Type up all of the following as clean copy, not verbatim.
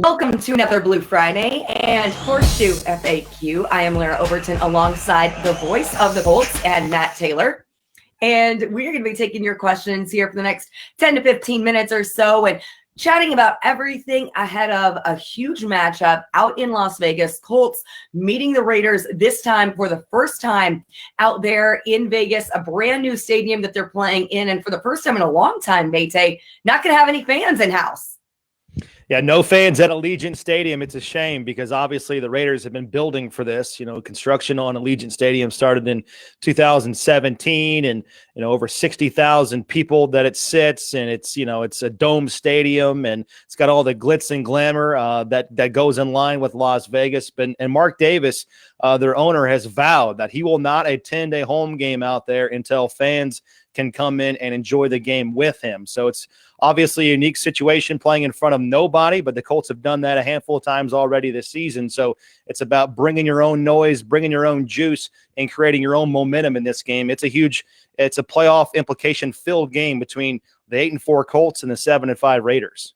Welcome to another Blue Friday and Horseshoe FAQ. I am Larra Overton alongside the voice of the Colts and Matt Taylor. And we're going to be taking your questions here for the next 10 to 15 minutes or so and chatting about everything ahead of a huge matchup out in Las Vegas. Colts meeting the Raiders this time for the first time out there in Vegas, a brand new stadium that they're playing in. And for the first time in a long time, Mayte, not going to have any fans in-house. Yeah, no fans at Allegiant Stadium. It's a shame because obviously the Raiders have been building for this. You know, construction on Allegiant Stadium started in 2017 and, over 60,000 people that it sits. And it's a dome stadium and it's got all the glitz and glamour that goes in line with Las Vegas. And Mark Davis, their owner, has vowed that he will not attend a home game out there until fans can come in and enjoy the game with him. So it's obviously a unique situation playing in front of nobody, but the Colts have done that a handful of times already this season. So it's about bringing your own noise, bringing your own juice, and creating your own momentum in this game. It's a playoff implication filled game between the 8-4 Colts and the 7-5 Raiders.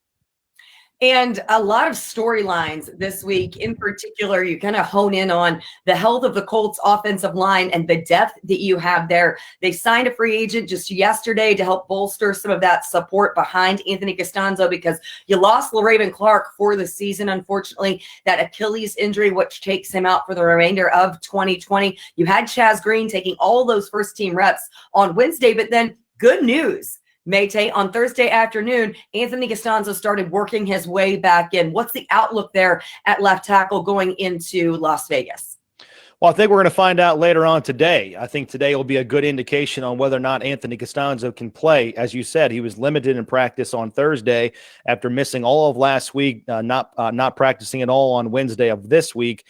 And a lot of storylines this week. In particular, you kind of hone in on the health of the Colts offensive line and the depth that you have there. They signed a free agent just yesterday to help bolster some of that support behind Anthony Castonzo because you lost Larra Clark for the season. Unfortunately, that Achilles injury, which takes him out for the remainder of 2020. You had Chaz Green taking all those first team reps on Wednesday, but then good news. Mayte, on Thursday afternoon, Anthony Castonzo started working his way back in. What's the outlook there at left tackle going into Las Vegas? Well, I think we're going to find out later on today. I think today will be a good indication on whether or not Anthony Castonzo can play. As you said, he was limited in practice on Thursday after missing all of last week, not practicing at all on Wednesday of this week.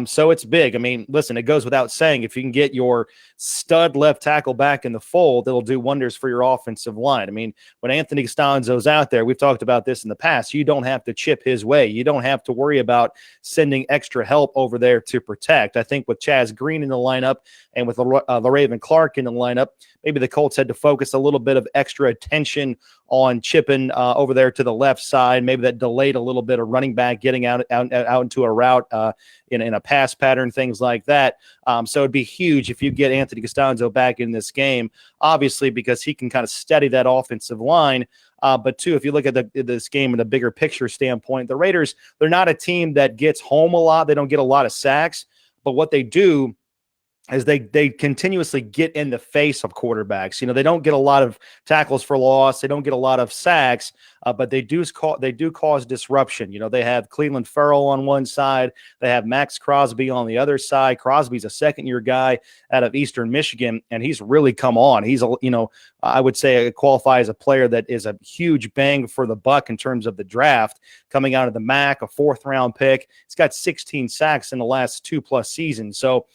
So it's big. I mean, listen, it goes without saying, if you can get your stud left tackle back in the fold, it'll do wonders for your offensive line. I mean, when Anthony Castonzo's out there, we've talked about this in the past, you don't have to chip his way. You don't have to worry about sending extra help over there to protect. I think with Chaz Green in the lineup and with Larra Clark in the lineup, maybe the Colts had to focus a little bit of extra attention on chipping over there to the left side. Maybe that delayed a little bit of running back getting out into a route in a pass pattern, things like that. So it'd be huge if you get Anthony Castonzo back in this game, obviously, because he can kind of steady that offensive line. But two, if you look at this game in a bigger picture standpoint, the Raiders, they're not a team that gets home a lot. They don't get a lot of sacks, but what they do is they continuously get in the face of quarterbacks. They don't get a lot of tackles for loss. They don't get a lot of sacks, but they do cause disruption. They have Cleveland Ferrell on one side. They have Max Crosby on the other side. Crosby's a second-year guy out of Eastern Michigan, and he's really come on. He's, I would say qualify as a player that is a huge bang for the buck in terms of the draft. Coming out of the MAC, a fourth-round pick. He's got 16 sacks in the last 2+ seasons. So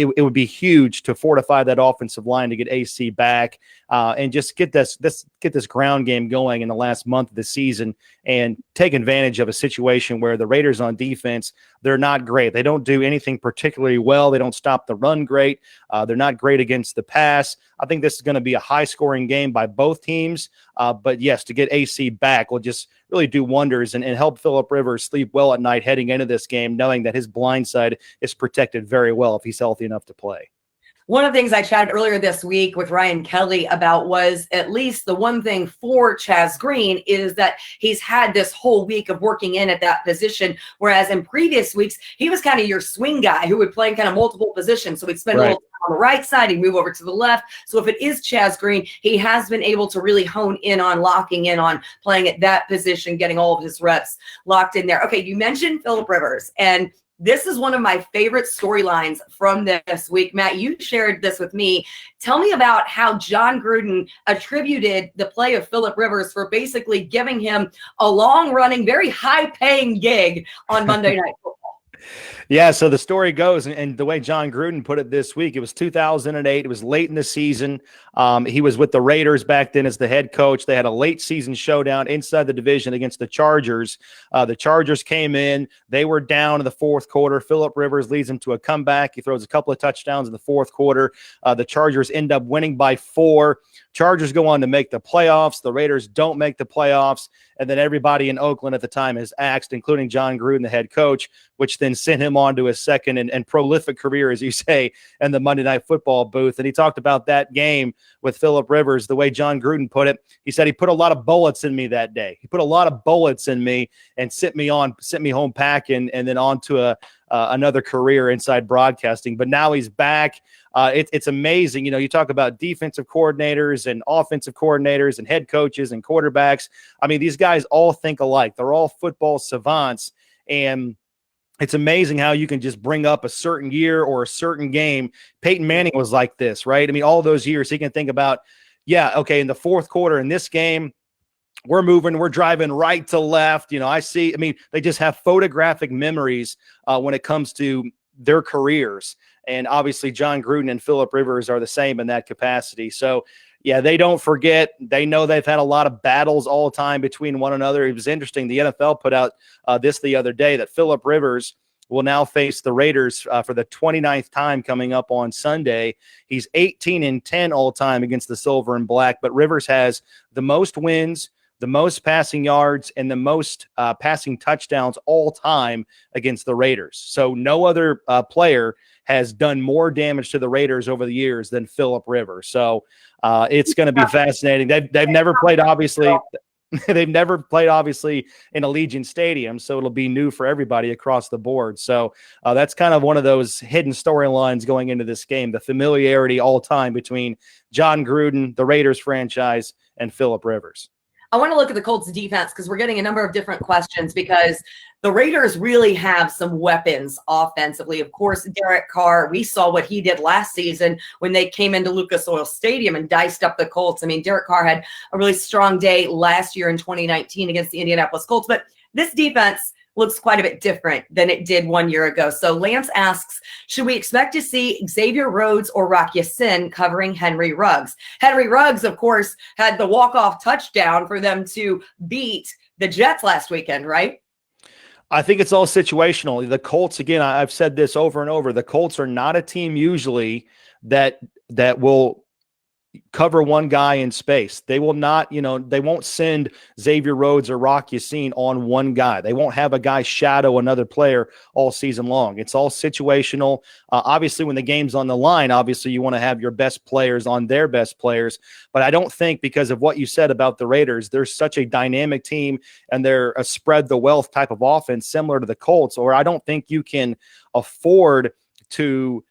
it would be huge to fortify that offensive line to get AC back and just get this ground game going in the last month of the season and take advantage of a situation where the Raiders on defense, they're not great. They don't do anything particularly well. They don't stop the run great. They're not great against the pass. I think this is going to be a high-scoring game by both teams. But yes, to get AC back will just really do wonders and help Phillip Rivers sleep well at night heading into this game, knowing that his blind side is protected very well if he's healthy enough to play. One of the things I chatted earlier this week with Ryan Kelly about was at least the one thing for Chaz Green is that he's had this whole week of working in at that position, whereas in previous weeks, he was kind of your swing guy who would play in kind of multiple positions. So he'd spend a little time on the right side, he'd move over to the left. So if it is Chaz Green, he has been able to really hone in on locking in on playing at that position, getting all of his reps locked in there. Okay, you mentioned Phillip Rivers, and this is one of my favorite storylines from this week. Matt, you shared this with me. Tell me about how John Gruden attributed the play of Phillip Rivers for basically giving him a long-running, very high-paying gig on Monday Night Football. Yeah, so the story goes, and the way John Gruden put it this week, it was 2008. It was late in the season. He was with the Raiders back then as the head coach. They had a late season showdown inside the division against the Chargers. The Chargers came in. They were down in the fourth quarter. Phillip Rivers leads them to a comeback. He throws a couple of touchdowns in the fourth quarter. The Chargers end up winning by 4. Chargers go on to make the playoffs. The Raiders don't make the playoffs. And then everybody in Oakland at the time has axed, including John Gruden, the head coach, which then sent him on to his second and prolific career, as you say, in the Monday Night Football booth. And he talked about that game with Phillip Rivers, the way John Gruden put it. He said he put a lot of bullets in me that day. He put a lot of bullets in me and sent me home packing, and then on to another career inside broadcasting. But now he's back. It's amazing. You talk about defensive coordinators and offensive coordinators and head coaches and quarterbacks. I mean, these guys all think alike. They're all football savants. And it's amazing how you can just bring up a certain year or a certain game. Peyton Manning was like this, right? I mean, all those years he can think about, yeah, okay, in the fourth quarter in this game, we're driving right to left. They just have photographic memories when it comes to their careers. And obviously John Gruden and Phillip Rivers are the same in that capacity. So yeah, they don't forget. They know they've had a lot of battles all the time between one another. It was interesting. The NFL put out this the other day that Phillip Rivers will now face the Raiders for the 29th time coming up on Sunday. He's 18-10 all time against the Silver and Black, but Rivers has the most wins, the most passing yards, and the most passing touchdowns all time against the Raiders. So no other player has done more damage to the Raiders over the years than Phillip Rivers. So it's going to be fascinating. They've never played, obviously. They've never played, obviously, in Allegiant Stadium, so it'll be new for everybody across the board. So that's kind of one of those hidden storylines going into this game, the familiarity all time between John Gruden, the Raiders franchise, and Phillip Rivers. I want to look at the Colts defense because we're getting a number of different questions because the Raiders really have some weapons offensively. Of course, Derek Carr, we saw what he did last season when they came into Lucas Oil Stadium and diced up the Colts. I mean, Derek Carr had a really strong day last year in 2019 against the Indianapolis Colts, but this defense looks quite a bit different than it did 1 year ago. So Lance asks, should we expect to see Xavier Rhodes or Rock Ya-Sin covering Henry Ruggs? Henry Ruggs, of course, had the walk-off touchdown for them to beat the Jets last weekend, right? I think it's all situational. The Colts, again, I've said this over and over, the Colts are not a team usually that will cover one guy in space. They will not, they won't send Xavier Rhodes or Rock Ya-Sin on one guy. They won't have a guy shadow another player all season long. It's all situational. Obviously, when the game's on the line, obviously you want to have your best players on their best players. But I don't think, because of what you said about the Raiders, they're such a dynamic team and they're a spread the wealth type of offense similar to the Colts, or I don't think you can afford to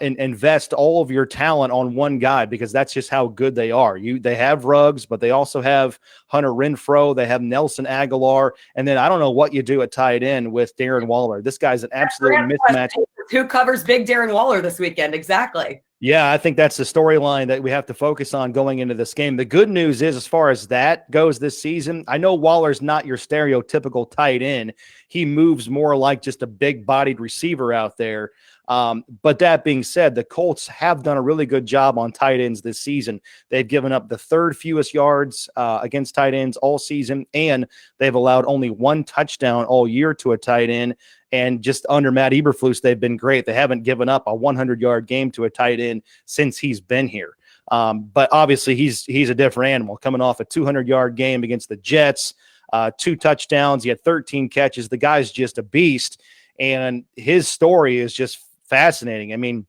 invest all of your talent on one guy, because that's just how good they are. They have Ruggs, but they also have Hunter Renfrow. They have Nelson Aguilar. And then I don't know what you do at tight end with Darren Waller. This guy's an absolute mismatch. Who covers big Darren Waller this weekend? Exactly. Yeah, I think that's the storyline that we have to focus on going into this game. The good news is, as far as that goes this season, I know Waller's not your stereotypical tight end. He moves more like just a big-bodied receiver out there. But that being said, the Colts have done a really good job on tight ends this season. They've given up the third fewest yards against tight ends all season, and they've allowed only one touchdown all year to a tight end. And just under Matt Eberflus, they've been great. They haven't given up a 100-yard game to a tight end since he's been here. But obviously, he's a different animal, coming off a 200-yard game against the Jets, 2 touchdowns. He had 13 catches. The guy's just a beast, and his story is just fascinating. I mean,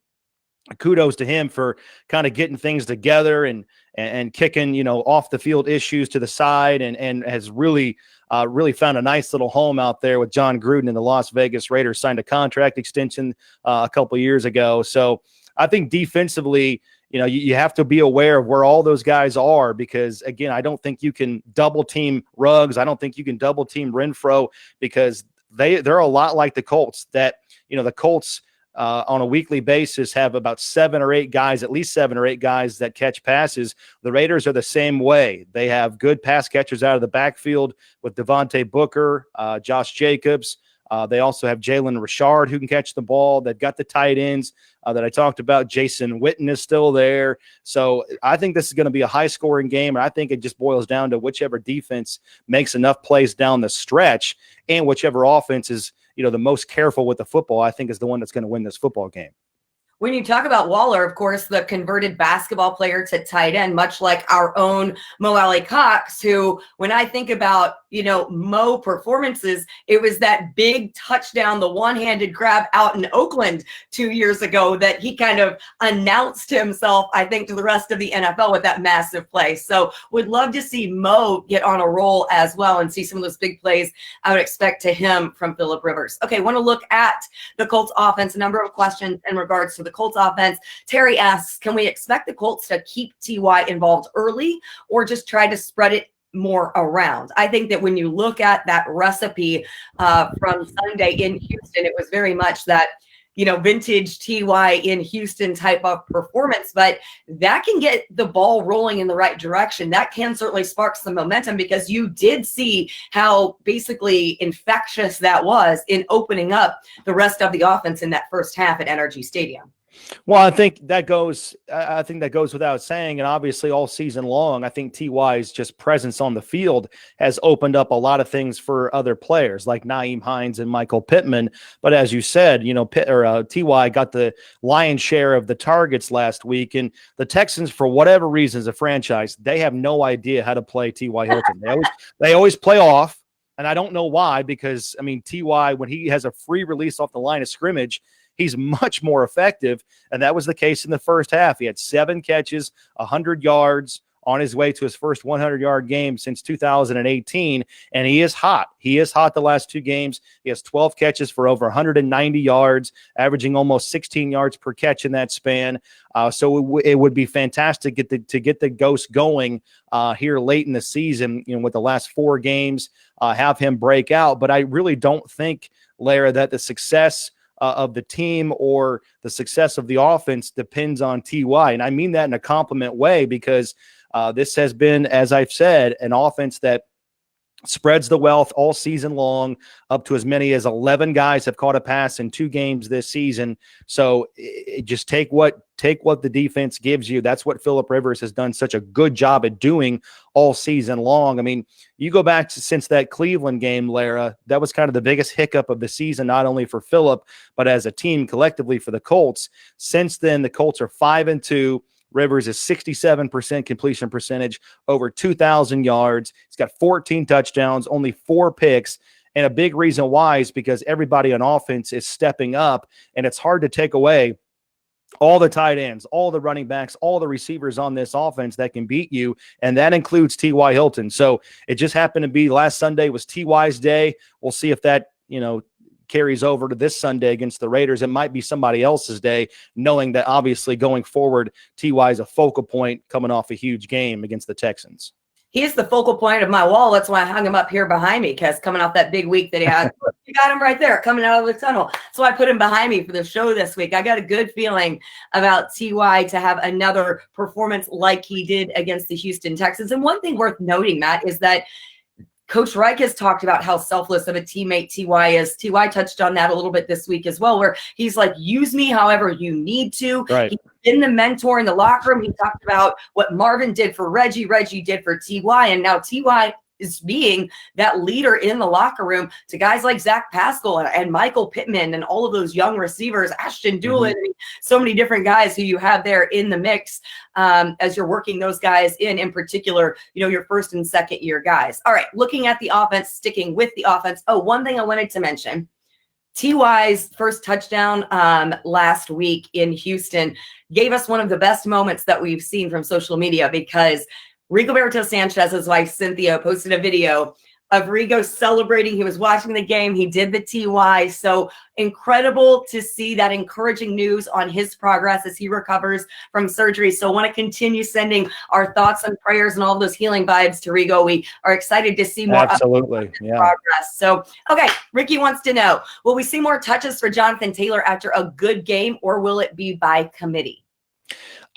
kudos to him for kind of getting things together and kicking, off the field issues to the side, and has really found a nice little home out there with John Gruden and the Las Vegas Raiders. Signed a contract extension a couple of years ago. So I think defensively, you have to be aware of where all those guys are, because again, I don't think you can double team Ruggs. I don't think you can double team Renfrow, because they're a lot like the Colts. That, the Colts on a weekly basis have about 7 or 8 guys, at least 7 or 8 guys that catch passes. The Raiders are the same way. They have good pass catchers out of the backfield with Devontae Booker, Josh Jacobs. They also have Jalen Richard, who can catch the ball. They've got the tight ends that I talked about. Jason Witten is still there. So I think this is going to be a high-scoring game, and I think it just boils down to whichever defense makes enough plays down the stretch, and whichever offense is, the most careful with the football, I think, is the one that's going to win this football game. When you talk about Waller, of course, the converted basketball player to tight end, much like our own Mo Alley Cox, who, when I think about, Mo performances, it was that big touchdown, the one-handed grab out in Oakland 2 years ago that he kind of announced himself, I think, to the rest of the NFL with that massive play. So would love to see Mo get on a roll as well and see some of those big plays I would expect to him from Phillip Rivers. Okay, want to look at the Colts offense. A number of questions in regards to the Colts offense. Terry asks, can we expect the Colts to keep T.Y. involved early or just try to spread it more around? I think that when you look at that recipe from Sunday in Houston, it was very much that, vintage T.Y. in Houston type of performance, but that can get the ball rolling in the right direction. That can certainly spark some momentum because you did see how basically infectious that was in opening up the rest of the offense in that first half at NRG Stadium. Well, I think that goes without saying. And obviously all season long, I think T.Y.'s just presence on the field has opened up a lot of things for other players like Nyheim Hines and Michael Pittman. But as you said, T.Y. got the lion's share of the targets last week. And the Texans, for whatever reason, as a franchise, they have no idea how to play T.Y. Hilton. They always play off. And I don't know why, because, T.Y., when he has a free release off the line of scrimmage, he's much more effective, and that was the case in the first half. He had 7 catches, 100 yards on his way to his first 100-yard game since 2018, and he is hot. He is hot the last 2 games. He has 12 catches for over 190 yards, averaging almost 16 yards per catch in that span. So it would be fantastic to get the ghost going here late in the season, with the last 4 games, have him break out. But I really don't think, Larra, that the success of the team or the success of the offense depends on T.Y. And I mean that in a compliment way because this has been, as I've said, an offense that spreads the wealth all season long. Up to as many as 11 guys have caught a pass in 2 games this season. So just take what the defense gives you. That's what Phillip Rivers has done such a good job at doing all season long. You go back to since that Cleveland game, Larra, that was kind of the biggest hiccup of the season, not only for Phillip, but as a team collectively for the Colts. Since then, the Colts are 5-2. Rivers is 67% completion percentage, over 2,000 yards. He's got 14 touchdowns, only 4 picks. And a big reason why is because everybody on offense is stepping up, and it's hard to take away all the tight ends, all the running backs, all the receivers on this offense that can beat you, and that includes T.Y. Hilton. So it just happened to be last Sunday was T.Y.'s day. We'll see if that, carries over to this Sunday against the Raiders. It might be somebody else's day, knowing that obviously going forward, T.Y. is a focal point coming off a huge game against the Texans. He is the focal point of my wall. That's why I hung him up here behind me, because coming off that big week that he had, you got him right there coming out of the tunnel. So I put him behind me for the show this week. I got a good feeling about T.Y. to have another performance like he did against the Houston Texans. And one thing worth noting, Matt, is that Coach Reich has talked about how selfless of a teammate T.Y. is. T.Y. touched on that a little bit this week as well, where he's like, use me however you need to. Right. He's been the mentor in the locker room. He talked about what Marvin did for Reggie did for T.Y. And now T.Y. is being that leader in the locker room to guys like Zach Pascal and Michael Pittman and all of those young receivers, Ashton Doolin, so many different guys who you have there in the mix as you're working those guys in particular, your first and second year guys. All right, looking at the offense, sticking with the offense. Oh, one thing I wanted to mention. T.Y.'s first touchdown last week in Houston gave us one of the best moments that we've seen from social media, because Rigoberto Sanchez's wife, Cynthia, posted a video of Rigo celebrating. He was watching the game. He did the T.Y. So incredible to see that encouraging news on his progress as he recovers from surgery. So I want to continue sending our thoughts and prayers and all those healing vibes to Rigo. We are excited to see more Absolutely. progress. So, okay, Ricky wants to know, will we see more touches for Jonathan Taylor after a good game, or will it be by committee?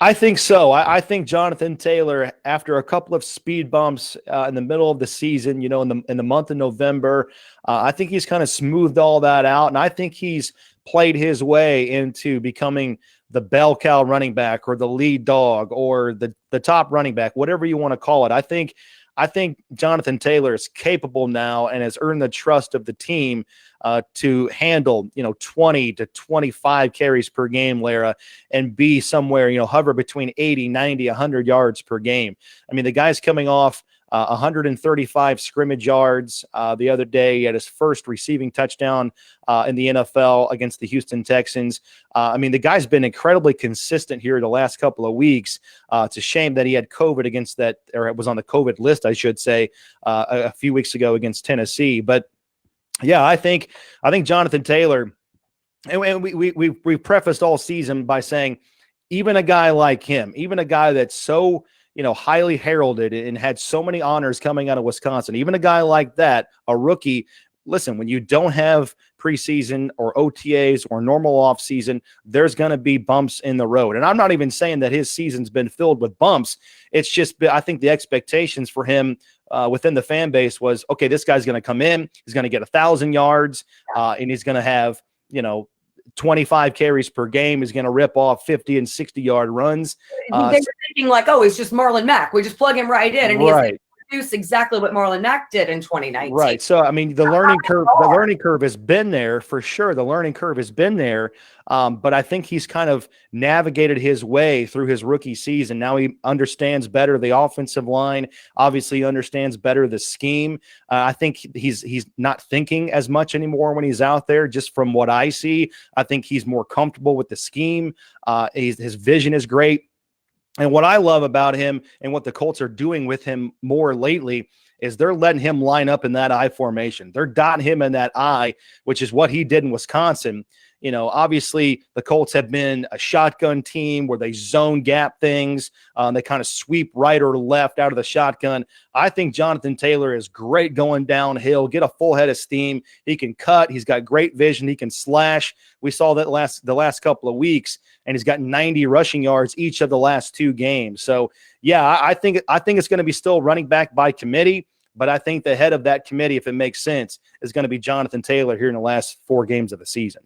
I think so. I think Jonathan Taylor, after a couple of speed bumps in the middle of the season, in the month of November, I think he's kind of smoothed all that out, and I think he's played his way into becoming the bell cow running back or the lead dog or the top running back, whatever you want to call it. I think I think Jonathan Taylor is capable now and has earned the trust of the team to handle, 20 to 25 carries per game, Larra, and be somewhere, hover between 80, 90, 100 yards per game. I mean, the guy's coming off 135 scrimmage yards the other day. He had his first receiving touchdown in the NFL against the Houston Texans. I mean, the guy's been incredibly consistent here the last couple of weeks. It's a shame that he had COVID against that, or it was on the COVID list, I should say, a few weeks ago against Tennessee. But yeah, I think Jonathan Taylor, and we prefaced all season by saying, even a guy like him, even a guy that's so highly heralded and had so many honors coming out of Wisconsin, even a guy like that, a rookie. Listen, when you don't have preseason or OTAs or normal offseason, there's going to be bumps in the road. And I'm not even saying that his season's been filled with bumps. It's just, I think the expectations for him within the fan base was, okay, this guy's going to come in, he's going to get 1,000 yards, and he's going to have, 25 carries per game. Is going to rip off 50 and 60-yard runs. They were thinking like, oh, it's just Marlon Mack. We just plug him right in, and right. He's produce exactly what Marlon Mack did in 2019. Right. So, I mean, the learning curve has been there for sure. The learning curve has been there. But I think he's kind of navigated his way through his rookie season. Now he understands better the offensive line, obviously understands better the scheme. I think he's not thinking as much anymore when he's out there, just from what I see. I think he's more comfortable with the scheme. His vision is great. And what I love about him and what the Colts are doing with him more lately is they're letting him line up in that I formation. They're dotting him in that I, which is what he did in Wisconsin. Obviously the Colts have been a shotgun team where they zone gap things. They kind of sweep right or left out of the shotgun. I think Jonathan Taylor is great going downhill, get a full head of steam. He can cut. He's got great vision. He can slash. We saw that the last couple of weeks, and he's got 90 rushing yards each of the last 2 games. So yeah, I think it's going to be still running back by committee, but I think the head of that committee, if it makes sense, is going to be Jonathan Taylor here in the last 4 games of the season.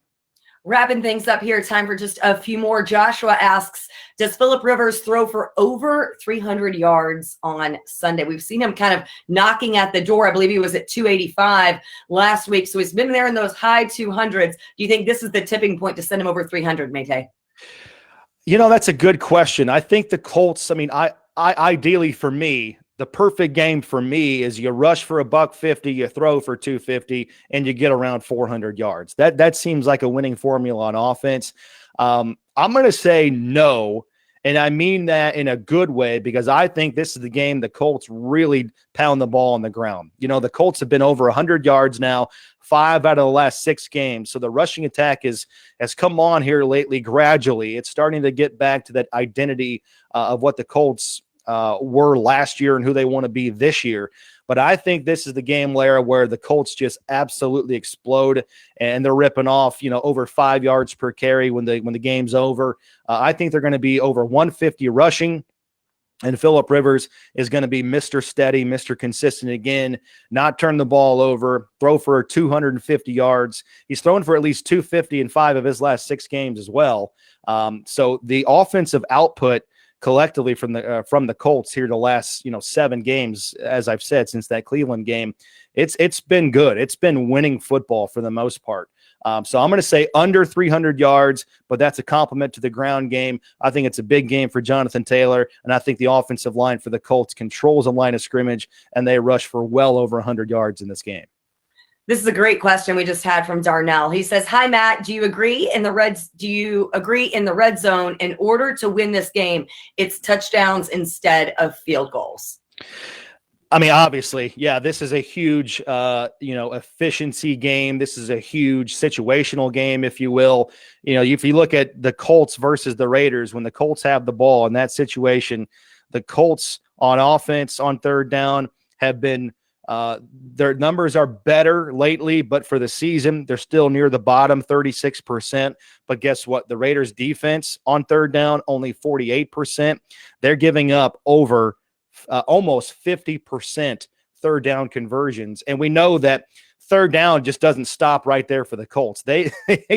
Wrapping things up here, time for just a few more. Joshua asks, does Phillip Rivers throw for over 300 yards on Sunday? We've seen him kind of knocking at the door. I believe he was at 285 last week. So he's been there in those high 200s. Do you think this is the tipping point to send him over 300, Mayte? That's a good question. I think the Colts, I ideally for me, the perfect game for me is you rush for $150, you throw for $250, and you get around 400 yards. That seems like a winning formula on offense. I'm going to say no, and I mean that in a good way, because I think this is the game the Colts really pound the ball on the ground. The Colts have been over 100 yards now, 5 out of the last 6 games. So the rushing attack has come on here lately gradually. It's starting to get back to that identity of what the Colts were last year and who they want to be this year. But I think this is the game, Larra, where the Colts just absolutely explode and they're ripping off, over 5 yards per carry when the game's over. I think they're going to be over 150 rushing. And Phillip Rivers is going to be Mr. Steady, Mr. Consistent again, not turn the ball over, throw for 250 yards. He's thrown for at least 250 in 5 of his last 6 games as well. So the offensive output collectively from the Colts here the last 7 games, as I've said, since that Cleveland game, it's been good. It's been winning football for the most part. So I'm going to say under 300 yards, but that's a compliment to the ground game. I think it's a big game for Jonathan Taylor, and I think the offensive line for the Colts controls a line of scrimmage, and they rush for well over 100 yards in this game. This is a great question we just had from Darnell. He says, "Hi Matt, do you agree in the red zone in order to win this game, it's touchdowns instead of field goals?" Obviously, yeah, this is a huge, efficiency game. This is a huge situational game, if you will. If you look at the Colts versus the Raiders, when the Colts have the ball in that situation, the Colts on offense on 3rd down have been their numbers are better lately, but for the season, they're still near the bottom, 36%. But guess what? The Raiders defense on 3rd down, only 48%. They're giving up over almost 50% 3rd down conversions. And we know that third down just doesn't stop right there for the Colts. They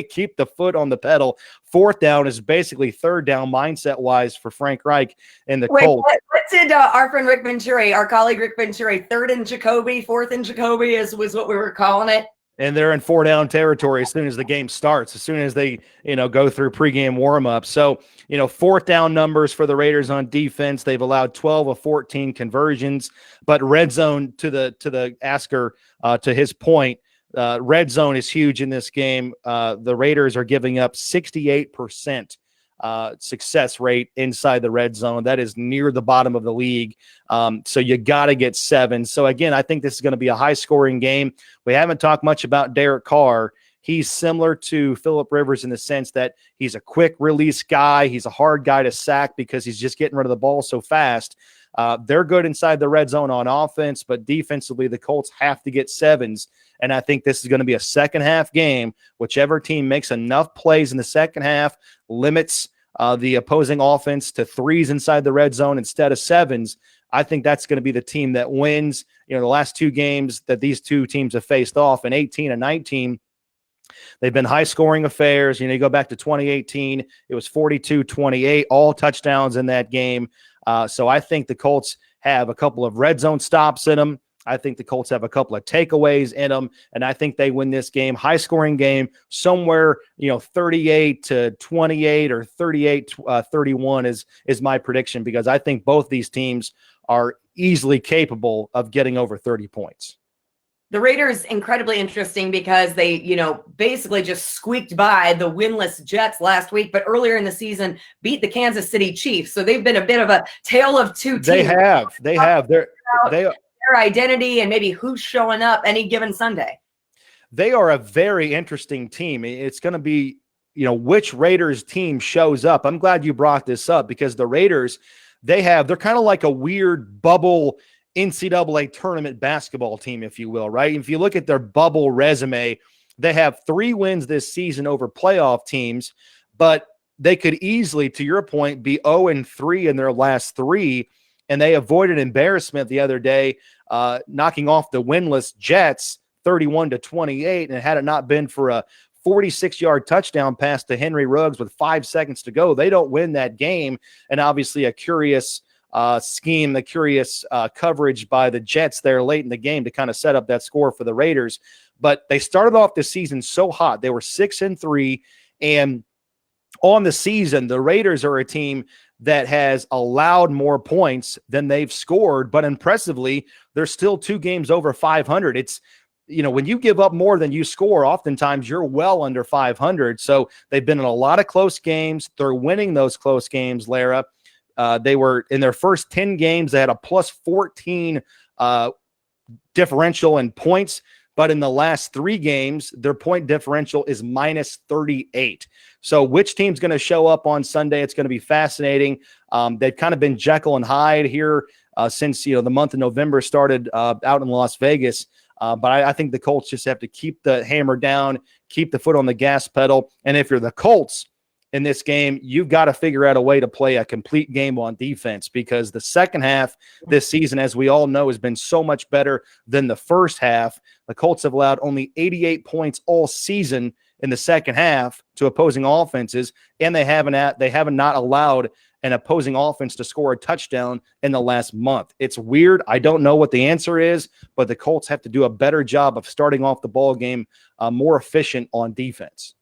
keep the foot on the pedal. Fourth down is basically third down mindset-wise for Frank Reich and the Colts. What did our friend Rick Venturi, our colleague Rick Venturi, third and Jacoby, fourth and Jacoby was what we were calling it? And they're in 4-down territory as soon as the game starts, as soon as they, go through pregame warm-up. So, fourth down numbers for the Raiders on defense, they've allowed 12 of 14 conversions, but red zone to the asker, to his point, red zone is huge in this game. The Raiders are giving up 68% success rate inside the red zone. That is near the bottom of the league. So you got to get 7. So again, I think this is going to be a high scoring game. We haven't talked much about Derek Carr. He's similar to Phillip Rivers in the sense that he's a quick release guy. He's a hard guy to sack because he's just getting rid of the ball so fast. They're good inside the red zone on offense, but defensively, the Colts have to get 7s. And I think this is going to be a second half game. Whichever team makes enough plays in the second half, limits the opposing offense to 3s inside the red zone instead of 7s. I think that's going to be the team that wins. The last 2 games that these two teams have faced off in 18 and 19, they've been high-scoring affairs. You go back to 2018, it was 42-28, all touchdowns in that game. So I think the Colts have a couple of red zone stops in them. I think the Colts have a couple of takeaways in them, and I think they win this game. High-scoring game, somewhere 38-28 or 38-31 is my prediction, because I think both these teams are easily capable of getting over 30 points. The Raiders, incredibly interesting because they, basically just squeaked by the winless Jets last week, but earlier in the season beat the Kansas City Chiefs. So they've been a bit of a tale of two teams. They have. Their identity and maybe who's showing up any given Sunday. They are a very interesting team. It's going to be, which Raiders team shows up. I'm glad you brought this up, because the Raiders, they're kind of like a weird bubble NCAA tournament basketball team, if you will, right? If you look at their bubble resume, they have 3 wins this season over playoff teams, but they could easily, to your point, be 0-3 in their last 3. And they avoided embarrassment the other day, knocking off the winless Jets 31-28. And had it not been for a 46-yard touchdown pass to Henry Ruggs with 5 seconds to go, they don't win that game. And obviously a curious scheme, the curious coverage by the Jets there late in the game to kind of set up that score for the Raiders. But they started off the season so hot. They were 6-3. And on the season, the Raiders are a team that has allowed more points than they've scored, but impressively, they're still 2 games over 500. It's, when you give up more than you score, oftentimes you're well under 500. So they've been in a lot of close games. They're winning those close games, Larra. They were in their first 10 games, they had a plus 14 differential in points. But in the last 3 games, their point differential is minus 38. So which team's going to show up on Sunday? It's going to be fascinating. They've kind of been Jekyll and Hyde here since the month of November started out in Las Vegas. But I think the Colts just have to keep the hammer down, keep the foot on the gas pedal. And if you're the Colts in this game, you've got to figure out a way to play a complete game on defense, because the second half this season, as we all know, has been so much better than the first half. The Colts have allowed only 88 points all season in the second half to opposing offenses, and they have not allowed an opposing offense to score a touchdown in the last month. It's weird. I don't know what the answer is, but the Colts have to do a better job of starting off the ball game more efficient on defense.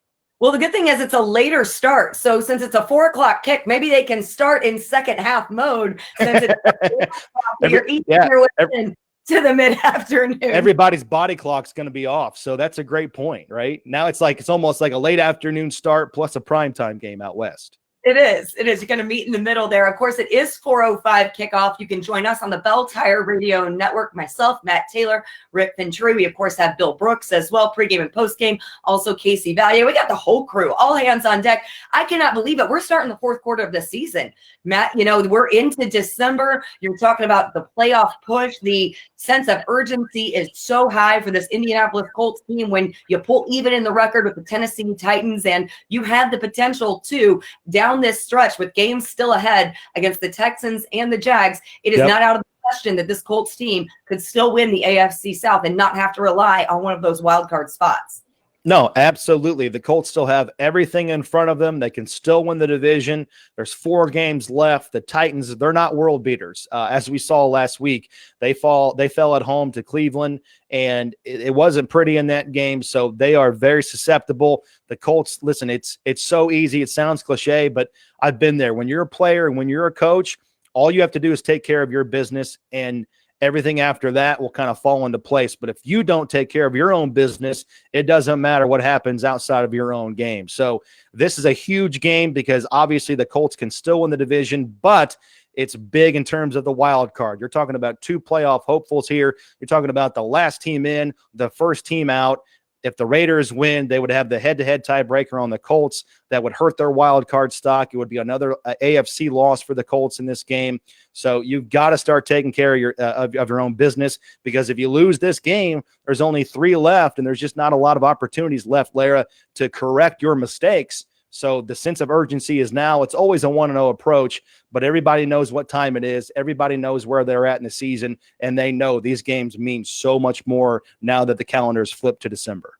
Well, the good thing is it's a later start. So since it's a 4:00 kick, maybe they can start in second half mode since it's you're easier to the mid-afternoon. Everybody's body clock's going to be off. So that's a great point, right? Now it's almost like a late afternoon start plus a primetime game out west. It is. You're going to meet in the middle there. Of course, it is 4:05 kickoff. You can join us on the Bell Tire Radio Network. Myself, Matt Taylor, Rick Venturi. We, of course, have Bill Brooks as well, pregame and postgame. Also, Casey Valier. We got the whole crew, all hands on deck. I cannot believe it. We're starting the 4th quarter of the season. Matt, we're into December. You're talking about the playoff push. The sense of urgency is so high for this Indianapolis Colts team when you pull even in the record with the Tennessee Titans, and you have the potential to, down this stretch with games still ahead against the Texans and the Jags, it is not out of the question that this Colts team could still win the AFC South and not have to rely on one of those wild card spots. No, absolutely. The Colts still have everything in front of them. They can still win the division. There's 4 games left. The Titans, they're not world beaters. As we saw last week, they fell at home to Cleveland, and it wasn't pretty in that game. So they are very susceptible. The Colts, listen, it's so easy. It sounds cliche, but I've been there. When you're a player and when you're a coach, all you have to do is take care of your business, and everything after that will kind of fall into place. But if you don't take care of your own business, it doesn't matter what happens outside of your own game. So this is a huge game because obviously the Colts can still win the division, but it's big in terms of the wild card. You're talking about 2 playoff hopefuls here. You're talking about the last team in, the first team out. If the Raiders win, they would have the head-to-head tiebreaker on the Colts. That would hurt their wild card stock. It would be another AFC loss for the Colts in this game. So you've got to start taking care of your own business, because if you lose this game, there's only 3 left, and there's just not a lot of opportunities left, Larra, to correct your mistakes. So the sense of urgency is now. It's always a 1-0 approach, but everybody knows what time it is. Everybody knows where they're at in the season, and they know these games mean so much more now that the calendar is flipped to December.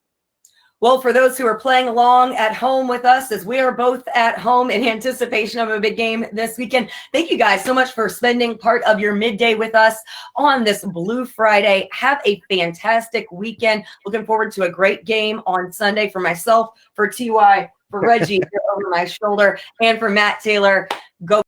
Well, for those who are playing along at home with us, as we are both at home in anticipation of a big game this weekend, thank you guys so much for spending part of your midday with us on this Blue Friday. Have a fantastic weekend. Looking forward to a great game on Sunday for myself, for TY, for Reggie over my shoulder, and for Matt Taylor. Go